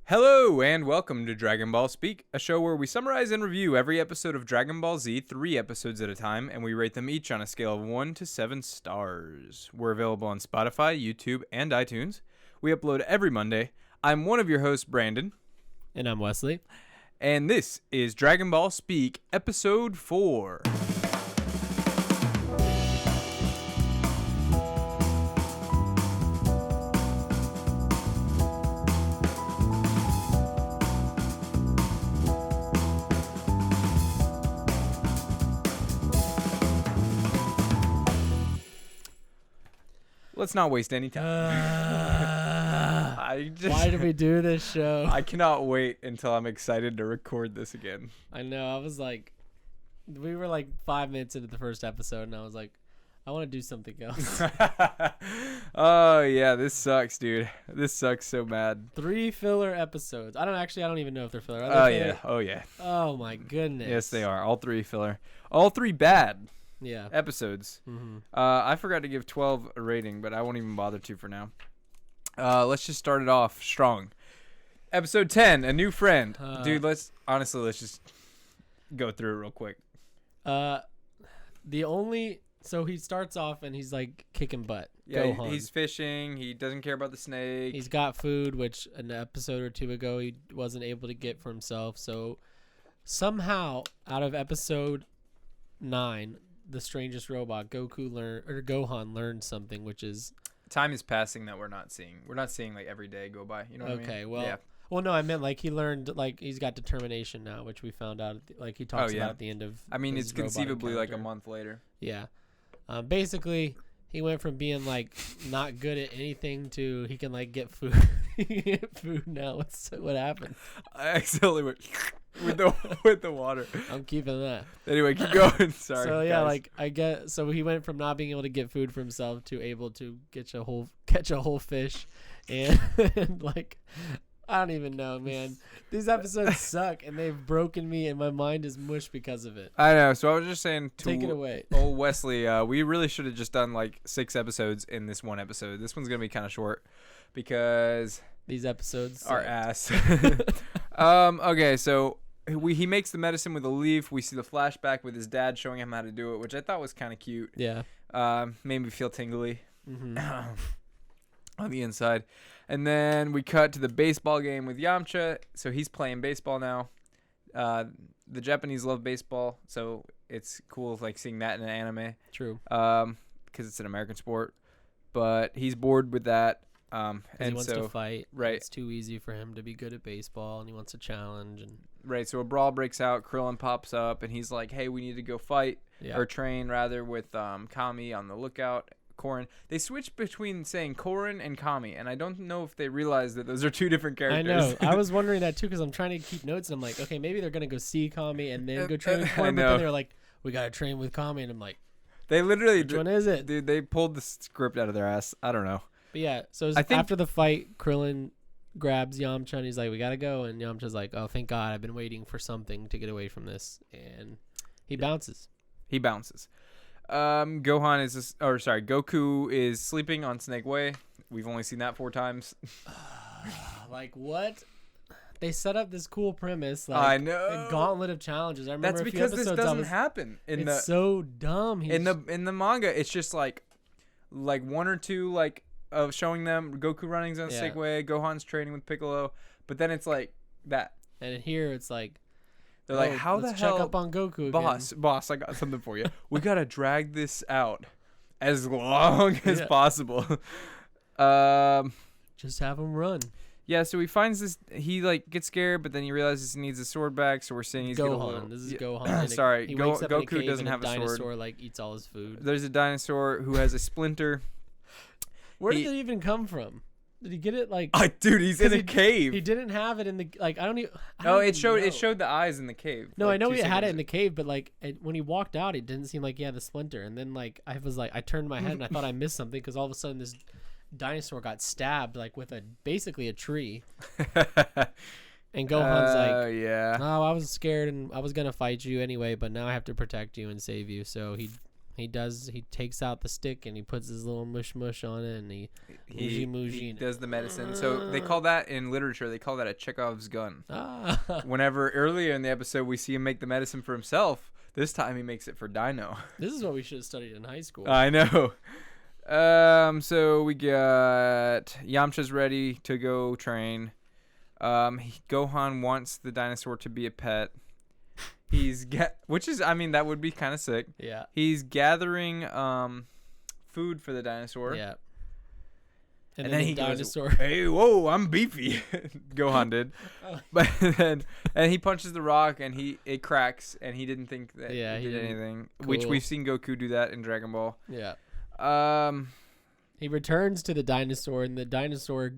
Hello and welcome to Dragon Ball Speak, a show where we summarize and review every episode of Dragon Ball Z 3 episodes at a time, and we rate them each on a scale of 1 to 7 stars. We're available on Spotify, YouTube, and iTunes. We upload every Monday. I'm one of your hosts, Brandon. And I'm Wesley. And this is Dragon Ball Speak, Episode 4. Let's not waste any time. Why did we do this show? I cannot wait until I'm excited to record this again. I know. I was like, we were like 5 minutes into the first episode, and I was like, I want to do something else. Oh, yeah. This sucks, dude. This sucks so bad. 3 filler episodes. I don't even know if they're filler. Are Oh, they filler? yeah. Oh, yeah. Oh, my goodness. Yes, they are. All 3 filler. All 3 bad. Yeah. Episodes. Mm-hmm. I forgot to give 12 a rating, but I won't even bother to for now. Let's just start it off strong. Episode 10, a new friend. Dude, let's just go through it real quick. So he starts off and he's like kicking butt. Yeah, Gohan. he's fishing. He doesn't care about the snake. He's got food, which an episode or 2 ago he wasn't able to get for himself. So somehow out of episode 9, the strangest robot, Gohan learned something, which is time is passing that we're not seeing. We're not seeing like every day go by. You know what I mean? Okay, well, yeah. Well, no, I meant like he learned, like he's got determination now, which we found out, like he talks about at the end of. I mean, his it's conceivably robot like a encounter. month later. Yeah, basically, he went from being like not good at anything to he can like get food. He can get food now. What happened? I accidentally went with the water. I'm keeping that. Anyway, keep going. Sorry. So yeah, guys. so he went from not being able to get food for himself to able to catch a whole fish, and, and like I don't even know, man. These episodes suck, and they've broken me, and my mind is mush because of it. I know. So I was just saying to Take it away. old Wesley, we really should have just done like 6 episodes in this one episode. This one's gonna be kind of short because These episodes our sucked. ass. Okay, so he makes the medicine with a leaf. We see the flashback with his dad showing him how to do it, which I thought was kind of cute. Yeah. Made me feel tingly Mm-hmm. on the inside. And then we cut to the baseball game with Yamcha. So he's playing baseball now. The Japanese love baseball, so it's cool like seeing that in an anime. True. Because it's an American sport. But he's bored with that. And he wants to fight. Right. It's too easy for him to be good at baseball, and he wants a challenge. And right. So a brawl breaks out. Krillin pops up, and he's like, "Hey, we need to go fight or train rather with Kami on the lookout." Korin. They switched between saying Korin and Kami, and I don't know if they realize that those are 2 different characters. I know. I was wondering that too because I'm trying to keep notes, and I'm like, okay, maybe they're gonna go see Kami and then go train with Korin. But then they're like, we gotta train with Kami, and I'm like, they literally. Which one is it? Dude, they pulled the script out of their ass. I don't know. But yeah, so I think after the fight, Krillin grabs Yamcha and he's like, we gotta go, and Yamcha's like, oh, thank God, I've been waiting for something to get away from this, and he bounces. Goku is sleeping on Snake Way. We've only seen that 4 times. Like what? They set up this cool premise, like I know. a gauntlet of challenges. I remember That's a few because this episodes doesn't happen it's so dumb. in the manga. It's just like 1 or 2 like of showing them Goku running on Snake Way, Gohan's training with Piccolo, but then it's like that. And in here it's like they're like, how the let's hell? check up on Goku again. Boss, I got something for you. We gotta drag this out as long as possible. Just have him run. Yeah, so he finds this. He like gets scared, but then he realizes he needs his sword back. So we're seeing he's Gohan. This is Gohan. Sorry, he wakes up in a Goku cave doesn't and have a sword. dinosaur like eats all his food. There's a dinosaur who has a splinter. Where did it even come from? Did he get it like? Dude, he's in a cave. He didn't have it in the like. It showed the eyes in the cave. No, I know he had it in the cave, but like when he walked out, it didn't seem like he had the splinter. And then like I was like, I turned my head and I thought I missed something because all of a sudden this dinosaur got stabbed like with basically a tree. And Gohan's like, yeah. Oh, I was scared and I was gonna fight you anyway, but now I have to protect you and save you. So he he does. He takes out the stick and he puts his little mush on it, and he does the medicine. So they call that in literature. They call that a Chekhov's gun. Ah. Whenever earlier in the episode we see him make the medicine for himself, this time he makes it for Dino. This is what we should have studied in high school. I know. So we got Yamcha's ready to go train. Gohan wants the dinosaur to be a pet. Which is, I mean, that would be kind of sick. Yeah. He's gathering food for the dinosaur. Yeah. And then he dinosaur. Goes, hey, whoa, I'm beefy. Gohan did. Oh. But then he punches the rock and it cracks and he didn't think that he it did anything. Cool. Which we've seen Goku do that in Dragon Ball. Yeah. He returns to the dinosaur and the dinosaur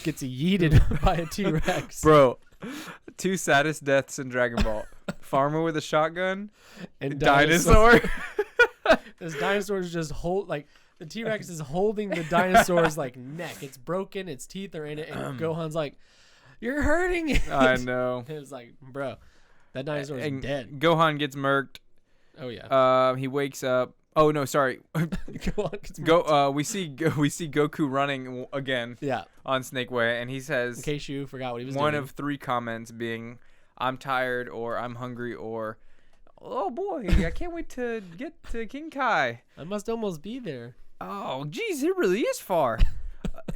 gets yeeted by a T-Rex. Bro, 2 saddest deaths in Dragon Ball. Farmer with a shotgun and dinosaur. This dinosaur's just the T-Rex is holding the dinosaur's neck. It's broken, its teeth are in it, and Gohan's like, "You're hurting it." I know. It was like, bro, that dinosaur's dead. Gohan gets murked. Oh yeah. He wakes up. Oh no, sorry. We see Goku running again. Yeah. On Snake Way, and he says, in case you forgot what he was one doing. of 3 comments being, "I'm tired," or "I'm hungry," or "Oh boy, I can't wait to get to King Kai. I must almost be there." Oh, geez, it really is far.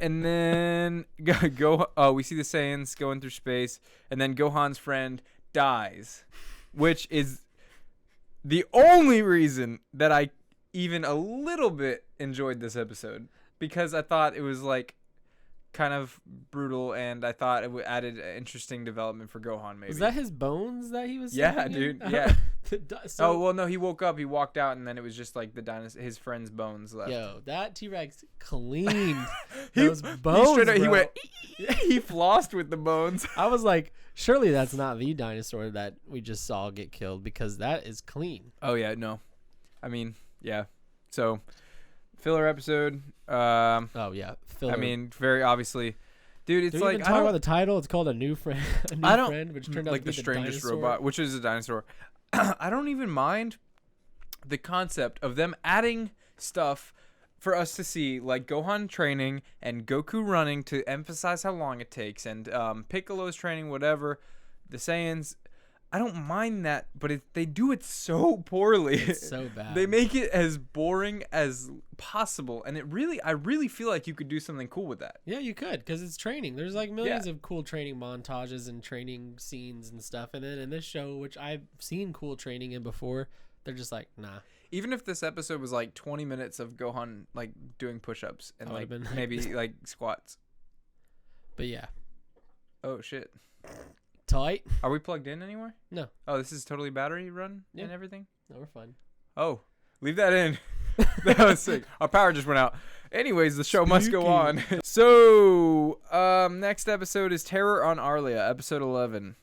And then we see the Saiyans going through space, and then Gohan's friend dies, which is the only reason that I even a little bit enjoyed this episode, because I thought it was kind of brutal, and I thought it added interesting development for Gohan. Maybe was that his bones that he was? Yeah, dude. Yeah. So, oh well, no. He woke up. He walked out, and then it was just the dinosaur, his friend's bones left. Yo, that T-Rex cleaned those bones. He went. He flossed with the bones. I was like, surely that's not the dinosaur that we just saw get killed, because that is clean. Oh yeah, no. I mean, yeah. So, filler episode. Oh yeah, filler. I mean, very obviously, dude. It's even talk about the title. It's called A New Friend. Friend, which turned out to be the strangest robot, which is a dinosaur. I don't even mind the concept of them adding stuff for us to see, like Gohan training and Goku running to emphasize how long it takes, and Piccolo's training, whatever. The Saiyans. I don't mind that, but they do it so poorly. It's so bad. They make it as boring as possible, and I really feel like you could do something cool with that. Yeah, you could, because it's training. There's millions of cool training montages and training scenes and stuff, and then in this show, which I've seen cool training in before, they're just like, nah. Even if this episode was 20 minutes of Gohan doing push-ups and maybe squats. But yeah. Oh shit. Tight. Are we plugged in anywhere? No. Oh, this is totally battery run and everything? No, we're fine. Oh, leave that in. That was sick. Our power just went out. Anyways, the show must go on. So, next episode is Terror on Arlia, episode 11.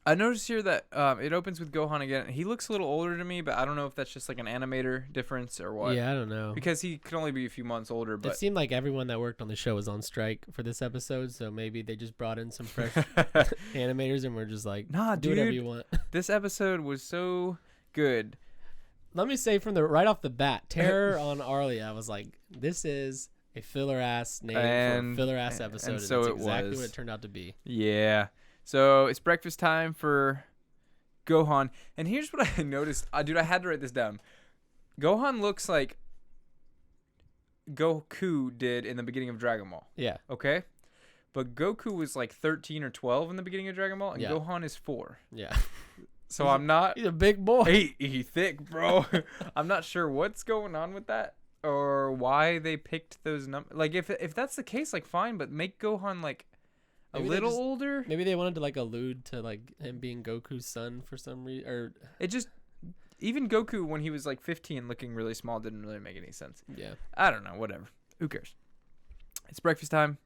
I noticed here that it opens with Gohan again. He looks a little older to me, but I don't know if that's just an animator difference or what. Yeah, I don't know. Because he could only be a few months older. But it seemed like everyone that worked on the show was on strike for this episode, so maybe they just brought in some fresh animators and we're just like, nah, do whatever you want. This episode was so good. Let me say right off the bat, Terror on Arlia, I was like, this is a filler-ass name for a filler-ass episode, and so it's exactly what it turned out to be. Yeah. So it's breakfast time for Gohan. And here's what I noticed. Dude, I had to write this down. Gohan looks like Goku did in the beginning of Dragon Ball. Yeah. Okay? But Goku was 13 or 12 in the beginning of Dragon Ball, and yeah. Gohan is 4. Yeah. So I'm not... He's a big boy. He thick, bro. I'm not sure what's going on with that or why they picked those numbers. If that's the case, fine, but make Gohan, a little older. Maybe they wanted to allude to him being Goku's son for some reason, or it just even Goku when he was 15 looking really small didn't really make any sense. Yeah, I don't know. Whatever. Who cares? It's breakfast time.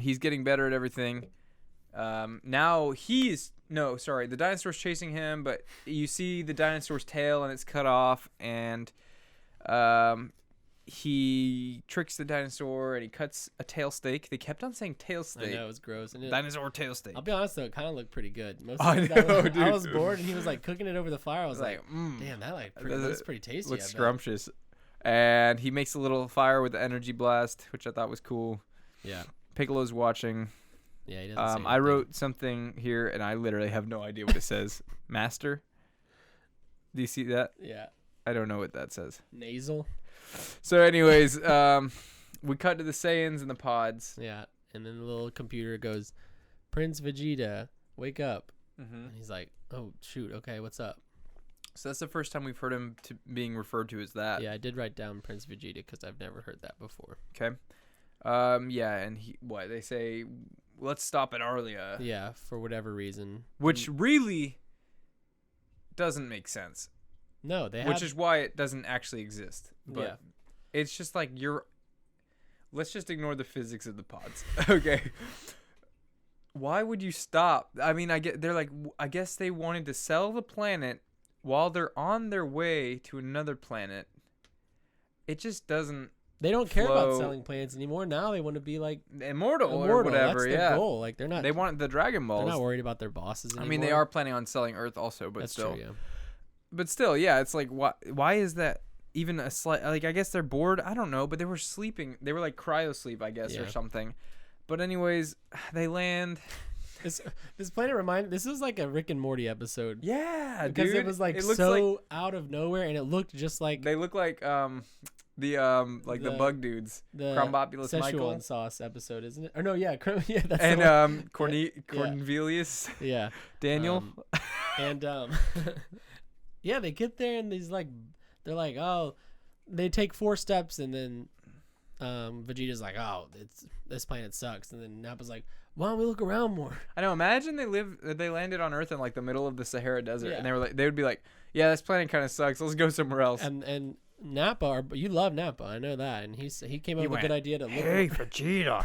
He's getting better at everything. Now the dinosaur's chasing him, but you see the dinosaur's tail and it's cut off, and he tricks the dinosaur and he cuts a tail steak. They kept on saying tail I steak. know, it was gross. And Dinosaur tail steak. I'll be honest though, it kind of looked pretty good. Most I of know, dude. I was dude. bored, and he was like cooking it over the fire. I was like, Mm. damn, that looks pretty tasty. Looks I bet. scrumptious. And he makes a little fire with the energy blast, which I thought was cool. Yeah. Piccolo's watching. Yeah, he doesn't say I anything. wrote something here, and I literally have no idea what it says. Master? Do you see that? Yeah. I don't know what that says. Nasal. So anyways, we cut to the Saiyans and the pods. Yeah. And then the little computer goes, Prince Vegeta, wake up. Mm-hmm. And he's like, oh, shoot. Okay, what's up? So that's the first time we've heard him being referred to as that. Yeah, I did write down Prince Vegeta because I've never heard that before. Okay. Yeah, and they say, let's stop at Arlia. Yeah, for whatever reason. Which really doesn't make sense. No, they have. Which is why it doesn't actually exist. But Yeah. it's just like let's just ignore the physics of the pods. Okay. Why would you stop? I mean, I guess they wanted to sell the planet while they're on their way to another planet. It just doesn't They don't care about flow. selling planets anymore. Now they want to be like immortal or immortal. whatever. That's their Yeah. goal. Like they're not. They want the Dragon They're Balls. not worried about their bosses anymore. I mean, they are planning on selling Earth also, but That's still. true. Yeah. But still, yeah, it's like why is that even a slight, like, I guess they're bored, I don't know, but they were sleeping. They were like cryo sleep, I guess, or Yeah. something. But anyways, they land. This planet this was like a Rick and Morty episode. Yeah, Because dude. it was like looks so out of nowhere, and it looked just like they look like the The- bug dudes, the Crumbopulous Szechuan Michael sauce episode, isn't it? Or no, yeah, yeah, that's and the one. Cornelius Yeah. Daniel. And yeah, they get there and they're like, oh, they take 4 steps and then Vegeta's like, oh, this planet sucks, and then Nappa's like, why don't we look around more? I know. Imagine they landed on Earth in like the middle of the Sahara Desert, Yeah. and they would be like, yeah, this planet kind of sucks. Let's go somewhere else. And Nappa, you love Nappa, I know that, and he came up with a good idea to look. Vegeta,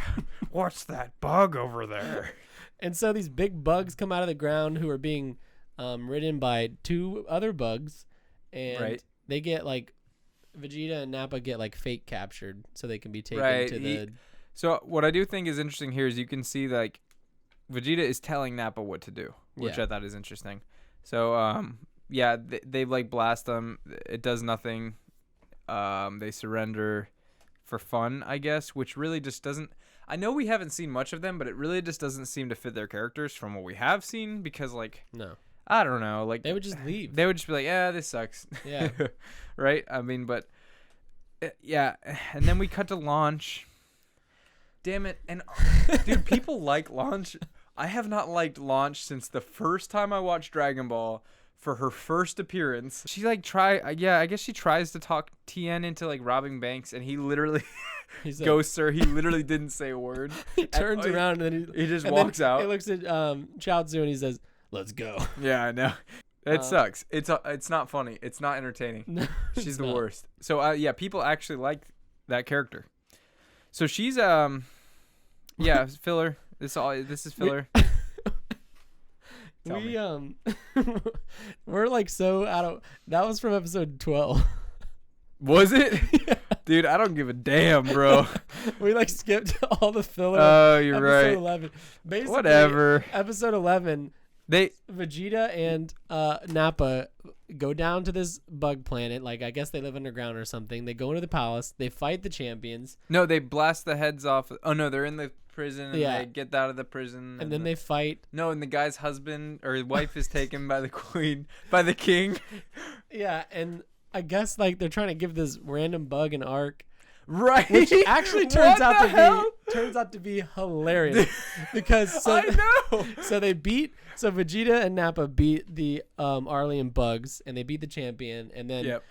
what's that bug over there? And so these big bugs come out of the ground who are being ridden by 2 other bugs, and Right. they get like Vegeta and Nappa get like fake captured so they can be taken Right, to the. So what I do think is interesting here is you can see like Vegeta is telling Nappa what to do, which Yeah. I thought is interesting. So yeah, they like blast them. It does nothing. They surrender for fun, I guess, which really just doesn't. I know we haven't seen much of them, but it really just doesn't seem to fit their characters from what we have seen, because like No, I don't know, like they would just leave. they would just be like, yeah, this sucks. Yeah. Right? I mean, but yeah, and then we cut to launch. Damn it. And dude, people like Launch. I have not liked Launch since the first time I watched Dragon Ball for her first appearance. She like I guess she tries to talk Tien into like robbing banks, and he literally He's like, ghosts her. He literally didn't say a word. he turns And- around and then He just and walks then out. He looks at Chiao Tzu and he says, "Let's go." Yeah, I know. It Uh, sucks. It's not funny. It's not entertaining. No, She's it's the not. worst. So yeah, people actually like that character. So she's yeah, filler. This is filler. Tell We we're like so out of. That was from episode 12. Was it? Dude, I don't give a damn, bro. We like skipped all the filler. Oh, you're episode right. 11. Basically, Whatever. Episode 11, They Vegeta and Nappa go down to this bug planet. Like, I guess they live underground or something. They go into the palace. They fight the champions, they blast the heads off. Oh no, they're in the prison, and Yeah. they get out of the prison, and then they fight. no, and the guy's husband or his wife is taken by the queen, by the king. Yeah, and I guess like they're trying to give this random bug an arc, Right. which actually What the hell? turns out to be hilarious because I know. So Vegeta and Nappa beat the Arlian bugs, and they beat the champion, and then Yep.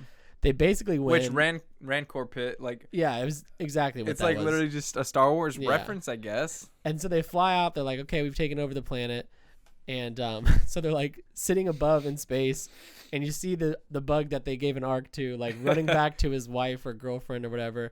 they basically win. Which Rancor Pit, like, Yeah, it was exactly what it's that like was. literally just a Star Wars Yeah. reference, I guess. And so they fly out. They're like, okay, we've taken over the planet, and so they're like sitting above in space, and you see the bug that they gave an arc to, like running back to his wife or girlfriend or whatever,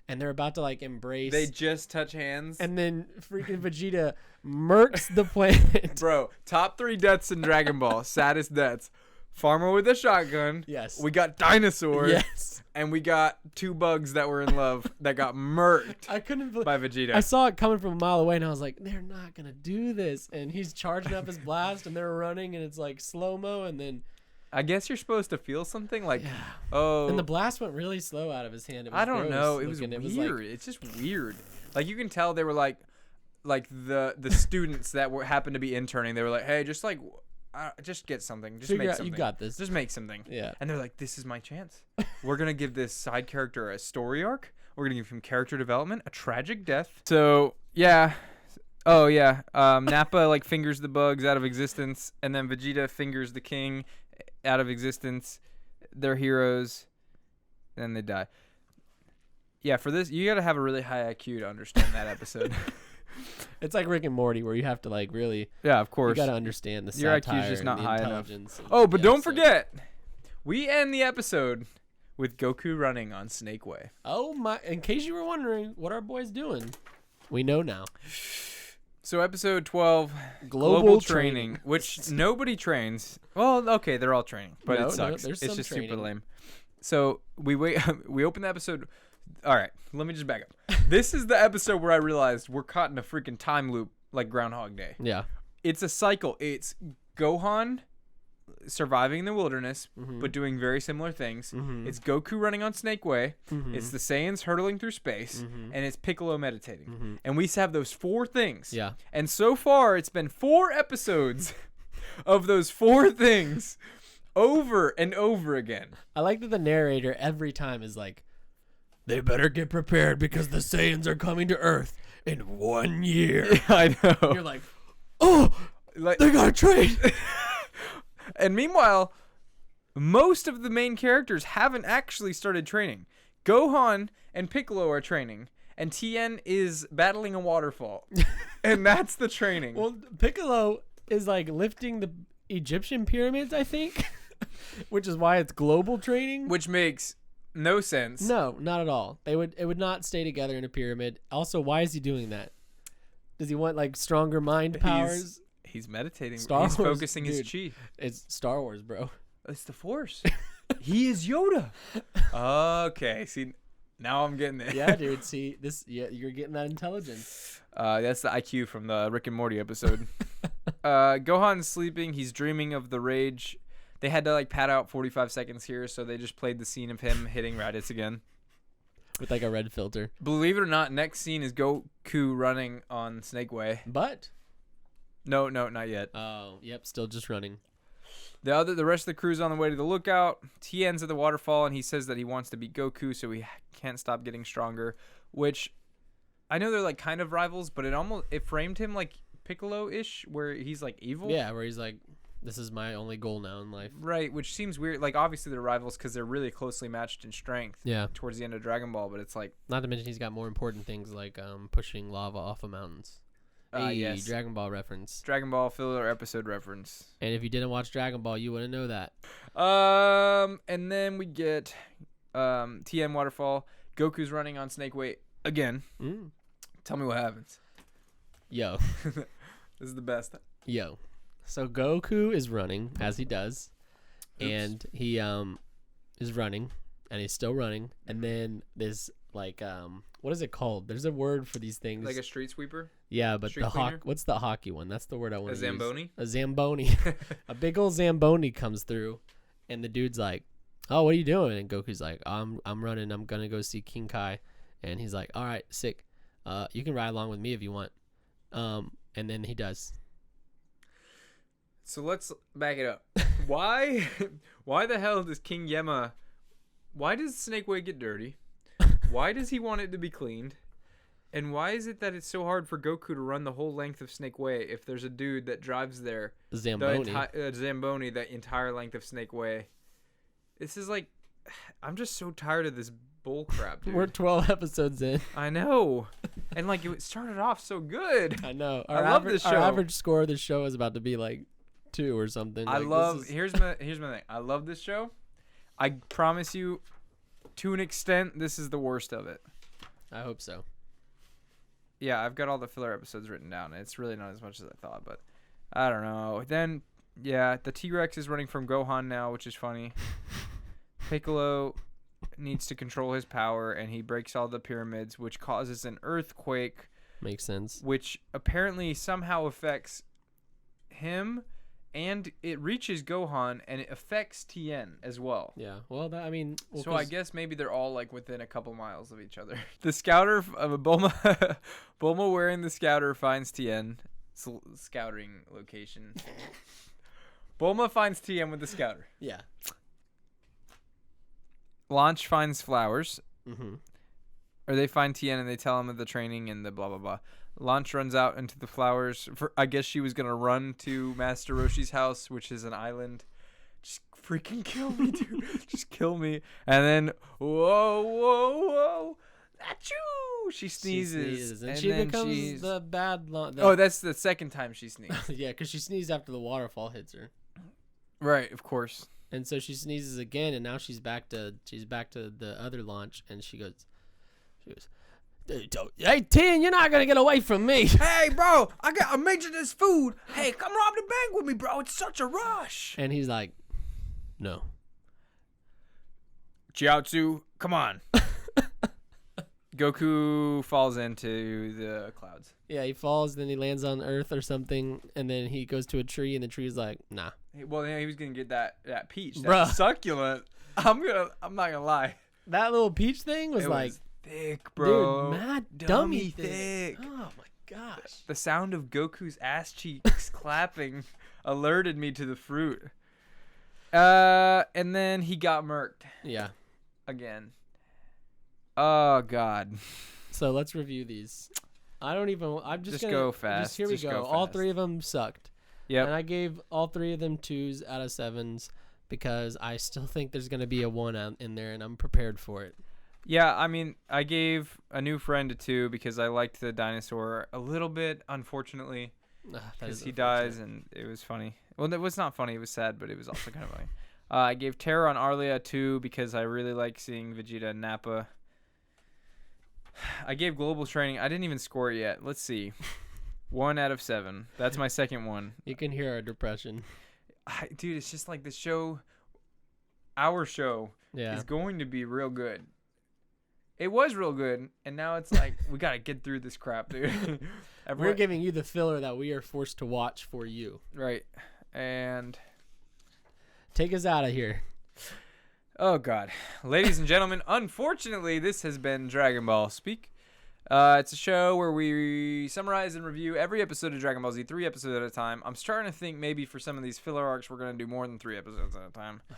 and they're about to like embrace. They just touch hands. And then freaking Vegeta murks the planet. Bro, top 3 deaths in Dragon Ball, saddest deaths. farmer with a shotgun. Yes. We got dinosaurs. Yes. And we got 2 bugs that were in love that got murked I couldn't believe by Vegeta. I saw it coming from a mile away, and I was like, they're not going to do this. And he's charging up his blast, and they're running, and it's like slow-mo, and then... I guess you're supposed to feel something like, Yeah. oh. And the blast went really slow out of his hand. It was I don't gross know. It was looking. weird. It's just weird. Like, you can tell they were like the students that happened to be interning. They were like, hey, just like, just get something. Just make something. You got this. Just make something. Yeah. And they're like, this is my chance. We're going to give this side character a story arc. We're going to give him character development, a tragic death. So, yeah. Oh, yeah. Nappa, like, fingers the bugs out of existence. And then Vegeta fingers the king out of existence. They're heroes. Then they die. Yeah, for this, you got to have a really high IQ to understand that episode. It's like Rick and Morty, where you have to like really. Yeah, of course. You got to understand the Your satire IQ is just not and the high enough. intelligence. Oh, but don't forget, we end the episode with Goku running on Snake Way. Oh my! In case you were wondering, what our boys doing? We know now. So episode 12, Global training, training. which nobody trains. Well, okay, they're all training, but No, it sucks. there's It's some just super training. lame. So we open the episode. All right, let me just back up. This is the episode where I realized we're caught in a freaking time loop like Groundhog Day. Yeah. It's a cycle. It's Gohan surviving in the wilderness, Mhm. but doing very similar things. Mhm. It's Goku running on Snake Way. Mhm. It's the Saiyans hurtling through space. Mhm. And it's Piccolo meditating. Mhm. And we have those 4 things. Yeah. And so far, it's been 4 episodes of those 4 things over and over again. I like that the narrator every time is like, "They better get prepared because the Saiyans are coming to Earth in 1 year." I know. You're like, "Oh, Like, they gotta train." and meanwhile, most of the main characters haven't actually started training. Gohan and Piccolo are training, and Tien is battling a waterfall. And that's the training. Well, Piccolo is like lifting the Egyptian pyramids, I think, which is why it's global training. Which makes no sense. No, not at all. It would not stay together in a pyramid. Also, why is he doing that? Does he want like stronger mind powers? He's meditating. Star He's Wars, focusing his chi. It's Star Wars, bro. It's the Force. He is Yoda. Okay. See, now I'm getting it. Yeah, dude. See this? Yeah, you're getting that intelligence. That's the IQ from the Rick and Morty episode. Gohan's sleeping. He's dreaming of the rage. They had to like pad out 45 seconds here, so they just played the scene of him hitting Raditz again. With like a red filter. Believe it or not, next scene is Goku running on Snake Way. But No, not yet. oh, yep, still just running. The rest of the crew's on the way to the lookout. Tien's at the waterfall, and he says that he wants to beat Goku, so he can't stop getting stronger. Which I know they're like kind of rivals, but it framed him like Piccolo-ish, where he's like evil. Yeah, where he's like, "This is my only goal now in life." Right, which seems weird. Like obviously they're rivals because they're really closely matched in strength. Yeah. Towards the end of Dragon Ball, but it's like Not to mention he's got more important things like pushing lava off of mountains. Hey, yes. Dragon Ball reference. Dragon Ball filler episode reference. And if you didn't watch Dragon Ball, you wouldn't know that. And then we get TM Waterfall. Goku's running on Snake Way again. Mm. Tell me what happens. Yo. This is the best. Yo. So Goku is running, as he does. Oops. And he is running. And he's still running. And then there's like what is it called? There's a word for these things. Like a street sweeper? Yeah, but street the cleaner? what's the hockey one? That's the word I want A to Zamboni? use. A Zamboni. A big old Zamboni comes through, and the dude's like, "Oh, what are you doing?" And Goku's like, I'm running. I'm gonna go see King Kai." And he's like, "All right, sick. You can ride along with me if you want." And then he does. So let's back it up. Why the hell does King Yema... Why does Snake Way get dirty? Why does he want it to be cleaned? And why is it that it's so hard for Goku to run the whole length of Snake Way if there's a dude that drives there, Zamboni. Zamboni, the entire length of Snake Way? This is like, I'm just so tired of this bull crap, dude. We're 12 episodes in. I know. And like it started off so good. I know. I love this show. Our average score of the show is about to be like 2 or something. I Like, love, here's my thing. I love this show. I promise you, to an extent, this is the worst of it. I hope so. Yeah, I've got all the filler episodes written down. It's really not as much as I thought, but I don't know. Then Yeah, the T-Rex is running from Gohan now, which is funny. Piccolo needs to control his power, and he breaks all the pyramids, which causes an earthquake. Makes sense. Which apparently somehow affects him, and it reaches Gohan, and it affects Tien as well. Yeah. Well, So I guess maybe they're all like within a couple miles of each other. The scouter of Bulma, Bulma wearing the scouter finds Tien. Scouting location. Bulma finds Tien with the scouter. Yeah. Launch finds flowers. Mm-hmm. Or they find Tien and they tell him of the training and the blah, blah, blah. Launch runs out into the flowers. I guess she was going to run to Master Roshi's house, which is an island. Just freaking kill me, dude. Just kill me. And then, whoa. Achoo! She sneezes. And she becomes the bad... Oh, that's the second time she sneezed. Yeah, because she sneezed after the waterfall hits her. Right, of course. And so she sneezes again, and now she's back to the other launch, and she goes, "Hey, Tien, you're not gonna get away from me." Hey, bro, I made you this food. Hey, come rob the bank with me, bro. It's such a rush. And he's like, "No." Chiaotzu, come on. Goku falls into the clouds. Yeah, he falls, then he lands on Earth or something, and then he goes to a tree, and the tree's like, "Nah." Well, yeah, he was gonna get that peach, that Bruh. succulent. I'm not gonna lie. That little peach thing was like thick, bro. Dude, mad dummy thick. Oh my gosh. The sound of Goku's ass cheeks clapping alerted me to the fruit. And then he got murked. Yeah. Again. Oh God. So let's review these. I'm just gonna go fast. Here we go. All three of them sucked. Yep. And I gave all three of them 2s out of 7s because I still think there's gonna be a 1 out in there, and I'm prepared for it. Yeah, I mean, I gave A New Friend a 2 because I liked the dinosaur a little bit, unfortunately, because he dies, and it was funny. Well, it was not funny. It was sad, but it was also kind of funny. I gave Terror on Arlia a 2 because I really like seeing Vegeta and Nappa. I gave Global Training. I didn't even score it yet. Let's see. 1 out of 7. That's my second one. You can hear our depression. Dude, it's just like the show, our show, Yeah. is going to be real good. It was real good, and now it's like, we got to get through this crap, dude. We're giving you the filler that we are forced to watch for you. Right. And take us out of here. Oh, God. Ladies and gentlemen, unfortunately, this has been Dragon Ball Speak. It's a show where we summarize and review every episode of Dragon Ball Z, 3 episodes at a time. I'm starting to think maybe for some of these filler arcs, we're going to do more than 3 episodes at a time. Oh,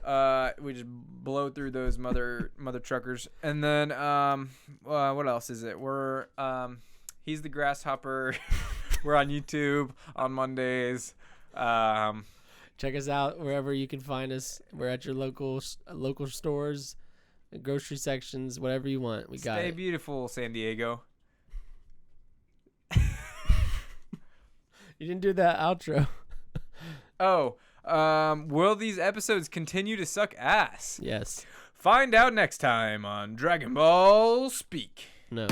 God. We just blow through those mother truckers. And then, what else is it? He's the Grasshopper. We're on YouTube on Mondays. Check us out wherever you can find us. We're at your local stores, grocery sections, whatever you want. We got it. Stay beautiful, San Diego. You didn't do that outro. Will these episodes continue to suck ass? Yes. Find out next time on Dragon Ball Speak. No.